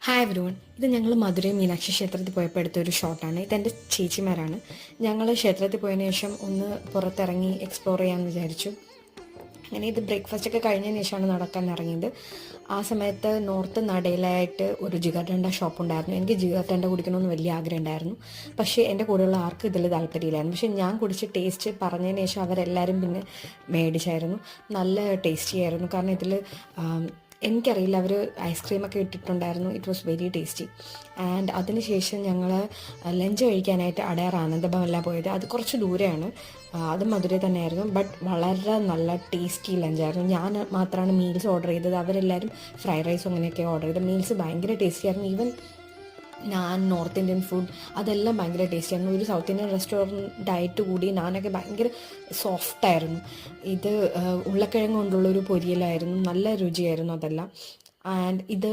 Hi everyone, ഇത് ഞങ്ങൾ മധുരൈ മീനാക്ഷി ക്ഷേത്രത്തിൽ പോയപ്പോൾ എടുത്തൊരു ഷോട്ടാണ്. ഇതെൻ്റെ ചേച്ചിമാരാണ്. ഞങ്ങൾ ക്ഷേത്രത്തിൽ പോയതിനു ശേഷം ഒന്ന് പുറത്തിറങ്ങി എക്സ്പ്ലോർ ചെയ്യാമെന്ന് വിചാരിച്ചു. അങ്ങനെ ഇത് ബ്രേക്ക്ഫാസ്റ്റൊക്കെ കഴിഞ്ഞതിന് ശേഷമാണ് നടക്കാൻ ഇറങ്ങിയത്. ആ സമയത്ത് നോർത്ത് നടയിലായിട്ട് ഒരു ജിഗർദണ്ഡ ഷോപ്പ് ഉണ്ടായിരുന്നു. എനിക്ക് ജിഗർദണ്ഡ കുടിക്കണമെന്ന് വലിയ ആഗ്രഹം ഉണ്ടായിരുന്നു. പക്ഷേ എൻ്റെ കൂടെയുള്ള ആർക്കും ഇതിൽ താല്പര്യമില്ലായിരുന്നു. പക്ഷേ ഞാൻ കുടിച്ച് ടേസ്റ്റ് പറഞ്ഞതിന് ശേഷം അവരെല്ലാവരും പിന്നെ മേടിച്ചായിരുന്നു. നല്ല ടേസ്റ്റി ആയിരുന്നു. കാരണം ഇതിൽ എനിക്കറിയില്ല, അവർ ഐസ്ക്രീമൊക്കെ ഇട്ടിട്ടുണ്ടായിരുന്നു. It was very tasty. And അതിനുശേഷം ഞങ്ങൾ ലഞ്ച് കഴിക്കാനായിട്ട് അടയാർ ആനന്ദഭവനിലാണ് പോയത്. അത് കുറച്ച് ദൂരെയാണ്, അത് മധുരൈ തന്നെയായിരുന്നു. ബട്ട് വളരെ നല്ല ടേസ്റ്റി ലഞ്ചായിരുന്നു. ഞാൻ മാത്രമാണ് മീൽസ് ഓർഡർ ചെയ്തത്. അവരെല്ലാവരും ഫ്രൈഡ് റൈസും അങ്ങനെയൊക്കെ ഓർഡർ ചെയ്തത്. മീൽസ് ഭയങ്കര ടേസ്റ്റി ആയിരുന്നു. ഈവൻ നാൻ, നോർത്ത് ഇന്ത്യൻ ഫുഡ്, അതെല്ലാം ഭയങ്കര ടേസ്റ്റി ആയിരുന്നു. ഒരു സൗത്ത് ഇന്ത്യൻ റെസ്റ്റോറൻറ്റ് ആയിട്ട് കൂടി നാനൊക്കെ ഭയങ്കര സോഫ്റ്റായിരുന്നു. ഇത് ഉരുളക്കിഴങ്ങ് കൊണ്ടുള്ളൊരു പൊരിയലായിരുന്നു. നല്ല രുചിയായിരുന്നു അതെല്ലാം. ആൻഡ് ഇത്